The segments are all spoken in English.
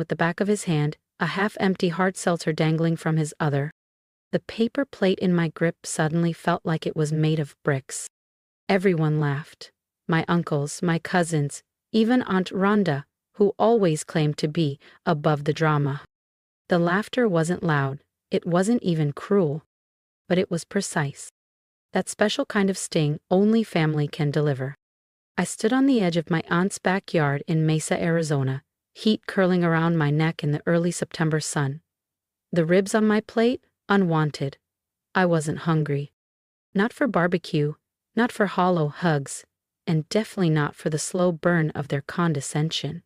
with the back of his hand, a half-empty hard seltzer dangling from his other. The paper plate in my grip suddenly felt like it was made of bricks. Everyone laughed. My uncles, my cousins, even Aunt Rhonda, who always claimed to be above the drama. The laughter wasn't loud, it wasn't even cruel, but it was precise. That special kind of sting only family can deliver. I stood on the edge of my aunt's backyard in Mesa, Arizona, heat curling around my neck in the early September sun. The ribs on my plate, unwanted. I wasn't hungry. Not for barbecue, not for hollow hugs, and definitely not for the slow burn of their condescension.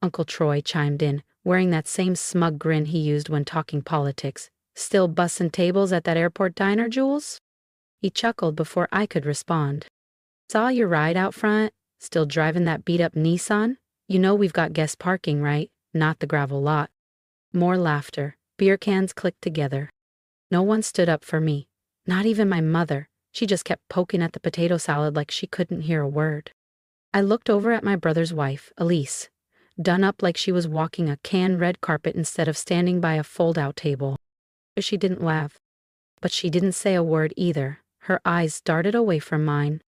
Uncle Troy chimed in, wearing that same smug grin he used when talking politics. Still bussin' tables at that airport diner, Jules? He chuckled before I could respond. Saw your ride out front? Still driving that beat-up Nissan? You know we've got guest parking, right? Not the gravel lot. More laughter. Beer cans clicked together. No one stood up for me. Not even my mother. She just kept poking at the potato salad like she couldn't hear a word. I looked over at my brother's wife, Elise, done up like she was walking a canned red carpet instead of standing by a fold-out table. She didn't laugh. But she didn't say a word either. Her eyes darted away from mine.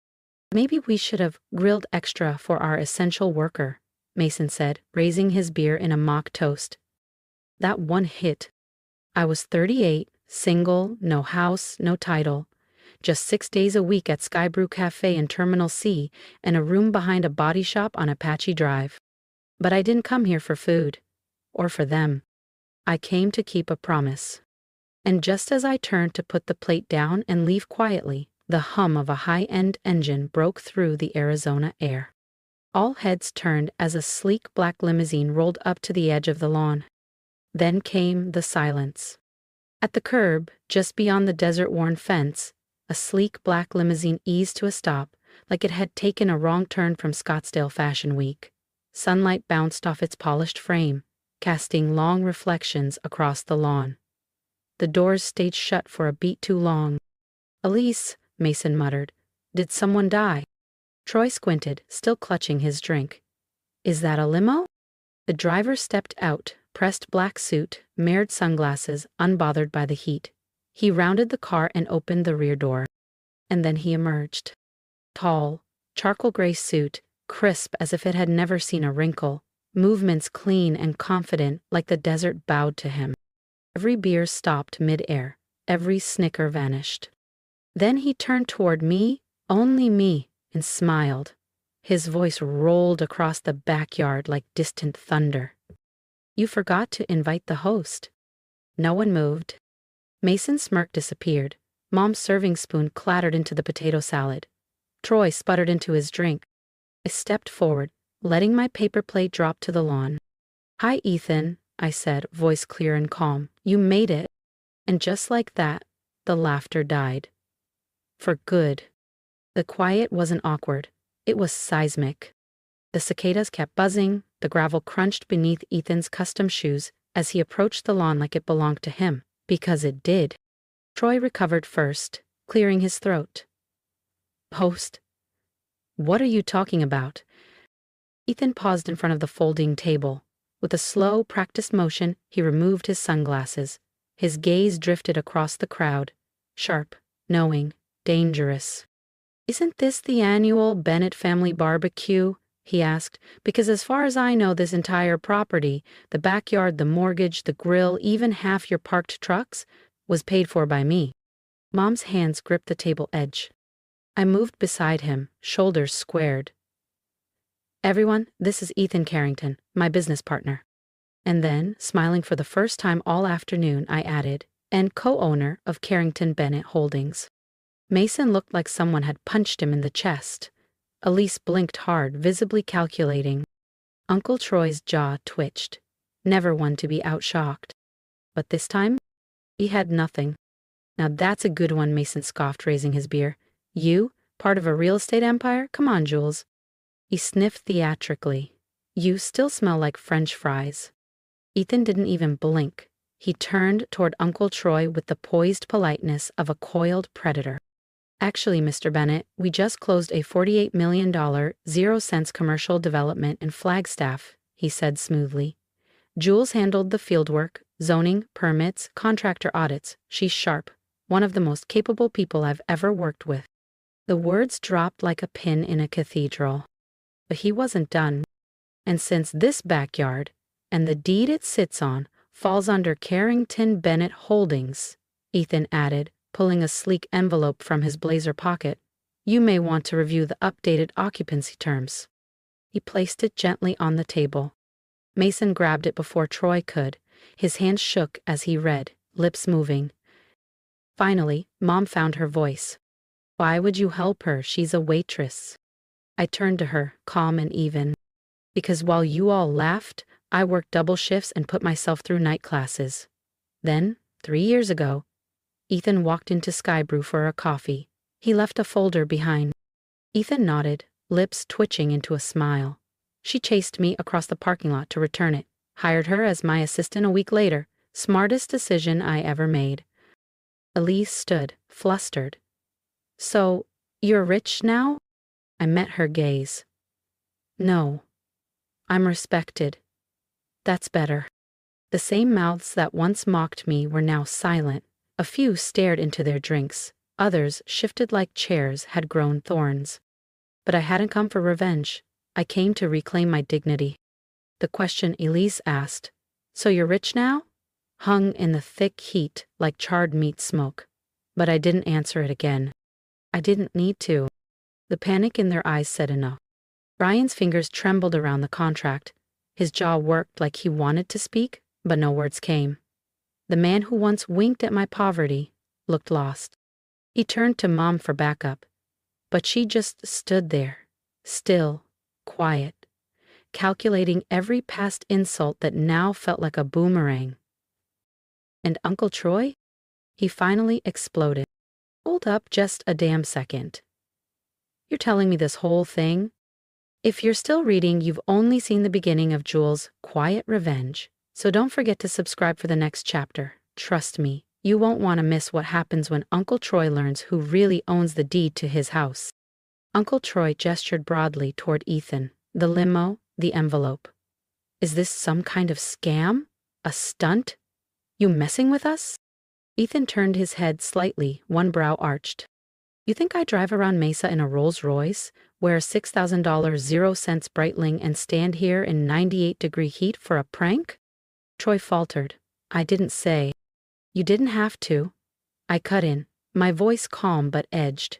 Maybe we should have grilled extra for our essential worker, Mason said, raising his beer in a mock toast. That one hit. I was 38, single, no house, no title. Just 6 days a week at Sky Brew Cafe in Terminal C and a room behind a body shop on Apache Drive. But I didn't come here for food. Or for them. I came to keep a promise. And just as I turned to put the plate down and leave quietly, the hum of a high-end engine broke through the Arizona air. All heads turned as a sleek black limousine rolled up to the edge of the lawn. Then came the silence. At the curb, just beyond the desert-worn fence, a sleek black limousine eased to a stop, like it had taken a wrong turn from Scottsdale Fashion Week. Sunlight bounced off its polished frame, casting long reflections across the lawn. The doors stayed shut for a beat too long. Elise, Mason muttered, did someone die? Troy squinted, still clutching his drink. Is that a limo? The driver stepped out, pressed black suit, mirrored sunglasses, unbothered by the heat. He rounded the car and opened the rear door. And then he emerged. Tall, charcoal gray suit, crisp as if it had never seen a wrinkle, movements clean and confident like the desert bowed to him. Every beer stopped mid-air, every snicker vanished. Then he turned toward me, only me, and smiled. His voice rolled across the backyard like distant thunder. You forgot to invite the host. No one moved. Mason's smirk disappeared. Mom's serving spoon clattered into the potato salad. Troy sputtered into his drink. I stepped forward, letting my paper plate drop to the lawn. Hi, Ethan, I said, voice clear and calm. You made it. And just like that, the laughter died. For good. The quiet wasn't awkward. It was seismic. The cicadas kept buzzing, the gravel crunched beneath Ethan's custom shoes as he approached the lawn like it belonged to him, because it did. Troy recovered first, clearing his throat. Host? What are you talking about? Ethan paused in front of the folding table. With a slow, practiced motion, he removed his sunglasses. His gaze drifted across the crowd, sharp, knowing, dangerous. Isn't this the annual Bennett family barbecue? He asked, because as far as I know this entire property, the backyard, the mortgage, the grill, even half your parked trucks, was paid for by me. Mom's hands gripped the table edge. I moved beside him, shoulders squared. Everyone, this is Ethan Carrington, my business partner. And then, smiling for the first time all afternoon, I added, and co-owner of Carrington Bennett Holdings. Mason looked like someone had punched him in the chest. Elise blinked hard, visibly calculating. Uncle Troy's jaw twitched, never one to be outshocked. But this time, he had nothing. Now that's a good one, Mason scoffed, raising his beer. You, part of a real estate empire? Come on, Jules. He sniffed theatrically. You still smell like French fries. Ethan didn't even blink. He turned toward Uncle Troy with the poised politeness of a coiled predator. Actually, Mr. Bennett, we just closed a $48 million, 0 cents commercial development in Flagstaff, he said smoothly. Jules handled the fieldwork, zoning, permits, contractor audits. She's sharp, one of the most capable people I've ever worked with. The words dropped like a pin in a cathedral. But he wasn't done. And since this backyard, and the deed it sits on, falls under Carrington Bennett Holdings, Ethan added, pulling a sleek envelope from his blazer pocket, you may want to review the updated occupancy terms. He placed it gently on the table. Mason grabbed it before Troy could. His hands shook as he read, lips moving. Finally, Mom found her voice. Why would you help her? She's a waitress. I turned to her, calm and even. Because while you all laughed, I worked double shifts and put myself through night classes. Then, 3 years ago, Ethan walked into Skybrew for a coffee. He left a folder behind. Ethan nodded, lips twitching into a smile. She chased me across the parking lot to return it. Hired her as my assistant a week later. Smartest decision I ever made. Elise stood, flustered. So, you're rich now? I met her gaze. No. I'm respected. That's better. The same mouths that once mocked me were now silent. A few stared into their drinks. Others, shifted like chairs, had grown thorns. But I hadn't come for revenge. I came to reclaim my dignity. The question Elise asked, so you're rich now? Hung in the thick heat like charred meat smoke. But I didn't answer it again. I didn't need to. The panic in their eyes said enough. Brian's fingers trembled around the contract. His jaw worked like he wanted to speak, but no words came. The man who once winked at my poverty looked lost. He turned to Mom for backup, but she just stood there, still, quiet, calculating every past insult that now felt like a boomerang. And Uncle Troy? He finally exploded. Hold up just a damn second. You're telling me this whole thing? If you're still reading, you've only seen the beginning of Jules' quiet revenge, so don't forget to subscribe for the next chapter. Trust me, you won't want to miss what happens when Uncle Troy learns who really owns the deed to his house. Uncle Troy gestured broadly toward Ethan, the limo, the envelope. Is this some kind of scam? A stunt? You messing with us? Ethan turned his head slightly, one brow arched. You think I drive around Mesa in a Rolls-Royce, wear a $6,000 0-cents Breitling, and stand here in 98-degree heat for a prank? Troy faltered. I didn't say. You didn't have to. I cut in, my voice calm but edged.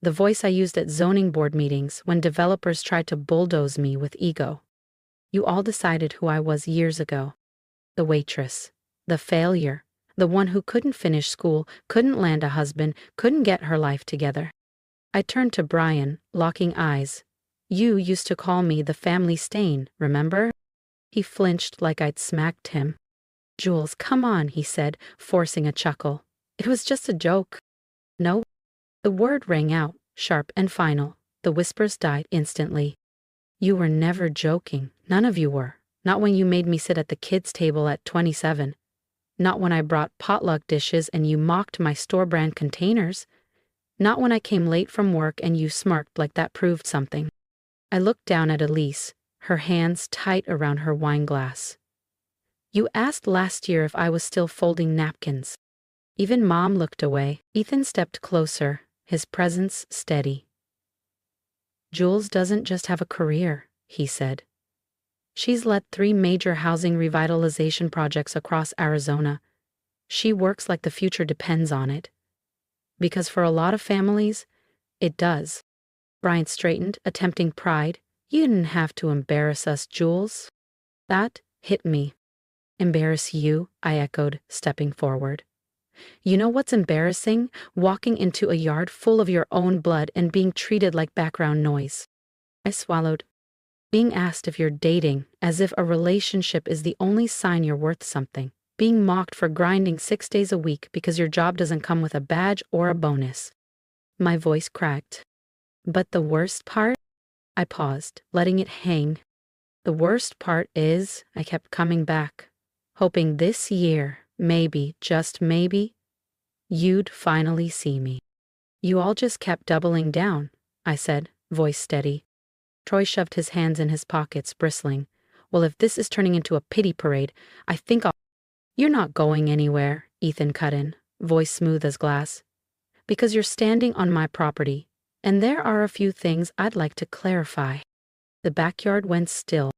The voice I used at zoning board meetings when developers tried to bulldoze me with ego. You all decided who I was years ago. The waitress. The failure. The one who couldn't finish school, couldn't land a husband, couldn't get her life together. I turned to Brian, locking eyes. You used to call me the family stain, remember? He flinched like I'd smacked him. Jules, come on, he said, forcing a chuckle. It was just a joke. No. The word rang out, sharp and final. The whispers died instantly. You were never joking. None of you were. Not when you made me sit at the kids' table at 27. Not when I brought potluck dishes and you mocked my store-brand containers. Not when I came late from work and you smirked like that proved something. I looked down at Elise, her hands tight around her wine glass. You asked last year if I was still folding napkins. Even Mom looked away. Ethan stepped closer, his presence steady. Jules doesn't just have a career, he said. She's led 3 major housing revitalization projects across Arizona. She works like the future depends on it. Because for a lot of families, it does. Brian straightened, attempting pride. You didn't have to embarrass us, Jules. That hit me. Embarrass you? I echoed, stepping forward. You know what's embarrassing? Walking into a yard full of your own blood and being treated like background noise. I swallowed. Being asked if you're dating, as if a relationship is the only sign you're worth something. Being mocked for grinding 6 days a week because your job doesn't come with a badge or a bonus. My voice cracked. But the worst part? I paused, letting it hang. The worst part is, I kept coming back, hoping this year, maybe, just maybe, you'd finally see me. You all just kept doubling down, I said, voice steady. Troy shoved his hands in his pockets, bristling. Well, if this is turning into a pity parade, I think I'll. You're not going anywhere, Ethan cut in, voice smooth as glass. Because you're standing on my property, and there are a few things I'd like to clarify. The backyard went still.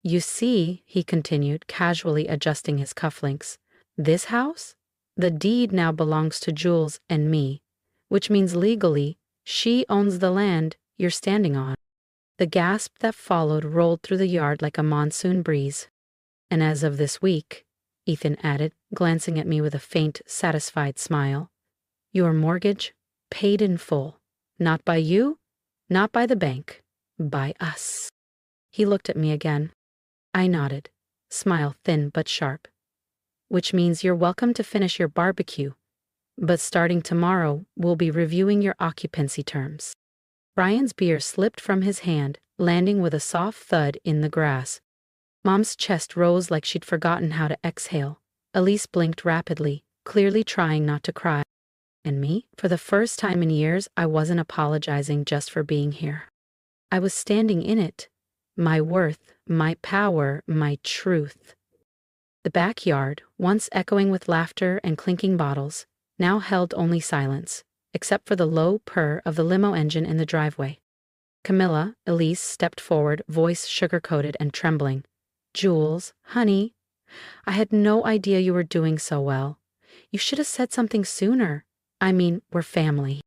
You see, he continued, casually adjusting his cufflinks, this house? The deed now belongs to Jules and me, which means legally, she owns the land you're standing on. The gasp that followed rolled through the yard like a monsoon breeze. And as of this week, Ethan added, glancing at me with a faint, satisfied smile, your mortgage paid in full. Not by you, not by the bank, by us. He looked at me again. I nodded, smile thin but sharp. Which means you're welcome to finish your barbecue, but starting tomorrow, we'll be reviewing your occupancy terms. Brian's beer slipped from his hand, landing with a soft thud in the grass. Mom's chest rose like she'd forgotten how to exhale. Elise blinked rapidly, clearly trying not to cry. And me, for the first time in years, I wasn't apologizing just for being here. I was standing in it. My worth, my power, my truth. The backyard, once echoing with laughter and clinking bottles, now held only silence, except for the low purr of the limo engine in the driveway. Camilla, Elise, stepped forward, voice sugar-coated and trembling. Jules, honey, I had no idea you were doing so well. You should have said something sooner. I mean, we're family.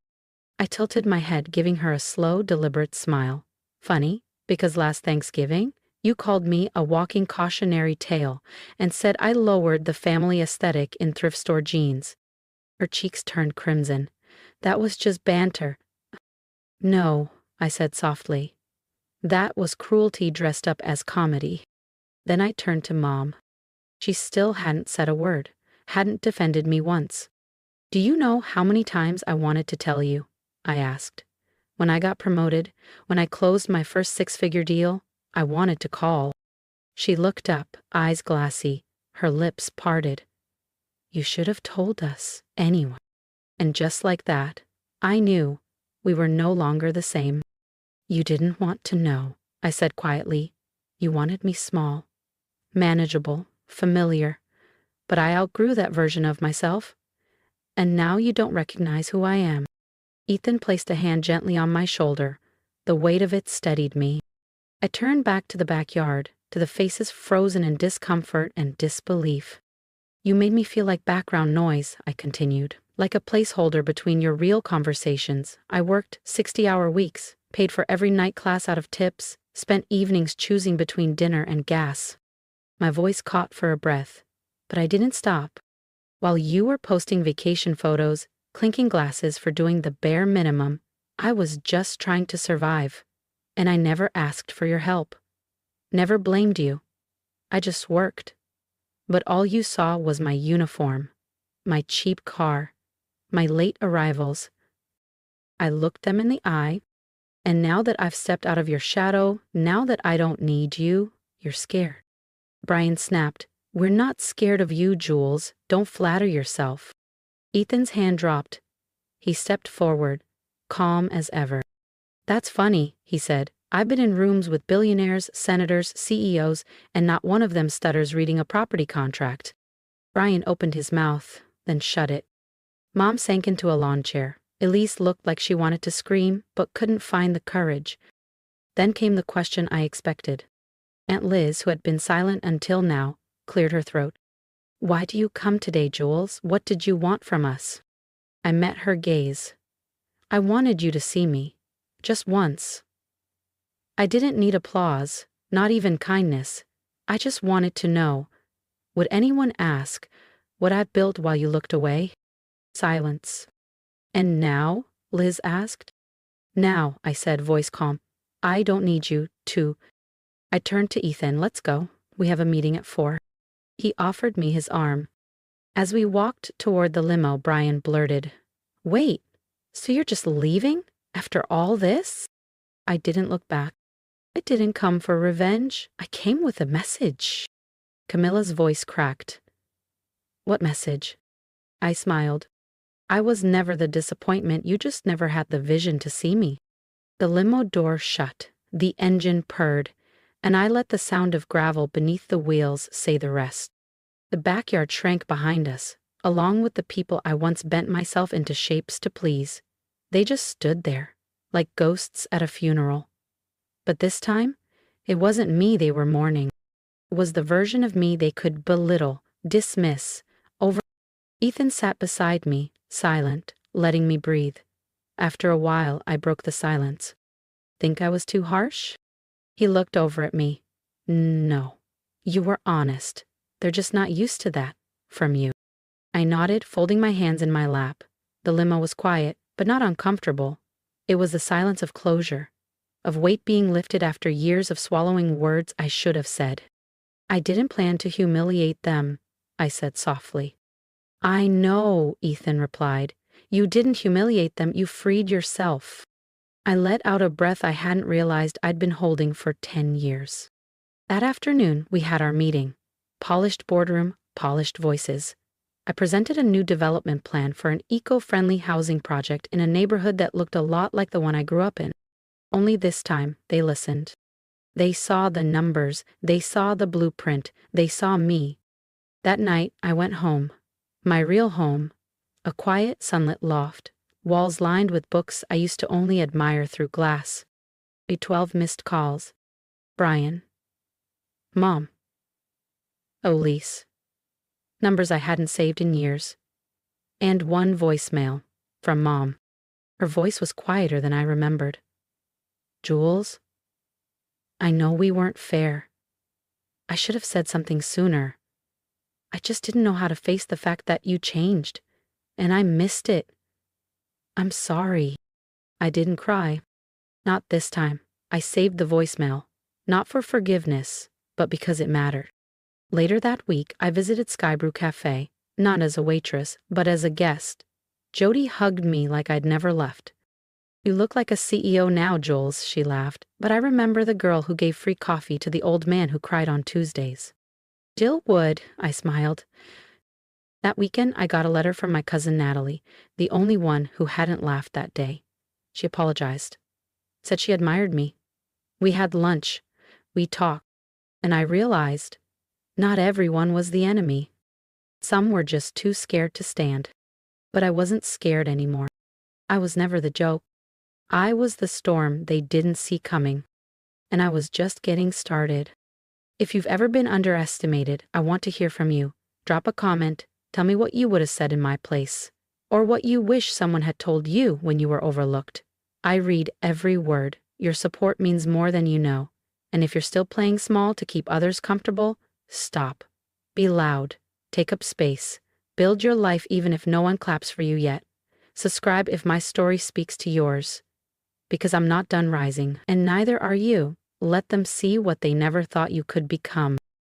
I tilted my head, giving her a slow, deliberate smile. Funny, because last Thanksgiving, you called me a walking cautionary tale and said I lowered the family aesthetic in thrift store jeans. Her cheeks turned crimson. That was just banter. No, I said softly. That was cruelty dressed up as comedy. Then I turned to Mom. She still hadn't said a word, hadn't defended me once. Do you know how many times I wanted to tell you? I asked. When I got promoted, when I closed my first six-figure deal, I wanted to call. She looked up, eyes glassy, her lips parted. You should have told us, anyway. And just like that, I knew we were no longer the same. You didn't want to know, I said quietly. You wanted me small, manageable, familiar, but I outgrew that version of myself. And now you don't recognize who I am. Ethan placed a hand gently on my shoulder. The weight of it steadied me. I turned back to the backyard, to the faces frozen in discomfort and disbelief. You made me feel like background noise, I continued, like a placeholder between your real conversations. I worked 60-hour weeks, paid for every night class out of tips, spent evenings choosing between dinner and gas. My voice caught for a breath, but I didn't stop. While you were posting vacation photos, clinking glasses for doing the bare minimum, I was just trying to survive. And I never asked for your help. Never blamed you. I just worked. But all you saw was my uniform, my cheap car, my late arrivals. I looked them in the eye, and now that I've stepped out of your shadow, now that I don't need you, you're scared. Brian snapped, We're not scared of you, Jules. Don't flatter yourself. Ethan's hand dropped. He stepped forward, calm as ever. That's funny, he said. I've been in rooms with billionaires, senators, CEOs, and not one of them stutters reading a property contract. Brian opened his mouth, then shut it. Mom sank into a lawn chair. Elise looked like she wanted to scream, but couldn't find the courage. Then came the question I expected. Aunt Liz, who had been silent until now, cleared her throat. Why do you come today, Jules? What did you want from us? I met her gaze. I wanted you to see me. Just once. I didn't need applause, not even kindness. I just wanted to know. Would anyone ask what I built while you looked away? Silence. And now? Liz asked. Now, I said, voice calm. I don't need you to. I turned to Ethan. Let's go. We have a meeting at 4. He offered me his arm. As we walked toward the limo, Brian blurted, Wait, so you're just leaving? After all this? I didn't look back. I didn't come for revenge. I came with a message. Camilla's voice cracked. What message? I smiled. I was never the disappointment. You just never had the vision to see me. The limo door shut. The engine purred. and I let the sound of gravel beneath the wheels say the rest. The backyard shrank behind us, along with the people I once bent myself into shapes to please. They just stood there, like ghosts at a funeral. But this time, it wasn't me they were mourning. It was the version of me they could belittle, dismiss, over. Ethan sat beside me, silent, letting me breathe. After a while, I broke the silence. Think I was too harsh? He looked over at me. No. You were honest. They're just not used to that, from you. I nodded, folding my hands in my lap. The limo was quiet, but not uncomfortable. It was the silence of closure, of weight being lifted after years of swallowing words I should have said. I didn't plan to humiliate them, I said softly. I know, Ethan replied. You didn't humiliate them, you freed yourself. I let out a breath I hadn't realized I'd been holding for 10 years. That afternoon, we had our meeting. Polished boardroom, polished voices. I presented a new development plan for an eco-friendly housing project in a neighborhood that looked a lot like the one I grew up in. Only this time, they listened. They saw the numbers, they saw the blueprint, they saw me. That night, I went home. My real home. A quiet, sunlit loft. Walls lined with books I used to only admire through glass. 12 missed calls. Brian. Mom. Elise. Numbers I hadn't saved in years. And one voicemail. From Mom. Her voice was quieter than I remembered. Jules? I know we weren't fair. I should have said something sooner. I just didn't know how to face the fact that you changed, and I missed it. I'm sorry. I didn't cry. Not this time. I saved the voicemail, not for forgiveness, but because it mattered. Later that week, I visited Skybrew Cafe, not as a waitress, but as a guest. Jody hugged me like I'd never left. You look like a CEO now, Jules, she laughed, but I remember the girl who gave free coffee to the old man who cried on Tuesdays. Still would, I smiled. That weekend, I got a letter from my cousin Natalie, the only one who hadn't laughed that day. She apologized. Said she admired me. We had lunch. We talked. And I realized, not everyone was the enemy. Some were just too scared to stand. But I wasn't scared anymore. I was never the joke. I was the storm they didn't see coming. And I was just getting started. If you've ever been underestimated, I want to hear from you. Drop a comment, tell me what you would have said in my place, or what you wish someone had told you when you were overlooked. I read every word. Your support means more than you know. And if you're still playing small to keep others comfortable, stop. Be loud. Take up space. Build your life even if no one claps for you yet. Subscribe if my story speaks to yours. Because I'm not done rising, and neither are you. Let them see what they never thought you could become.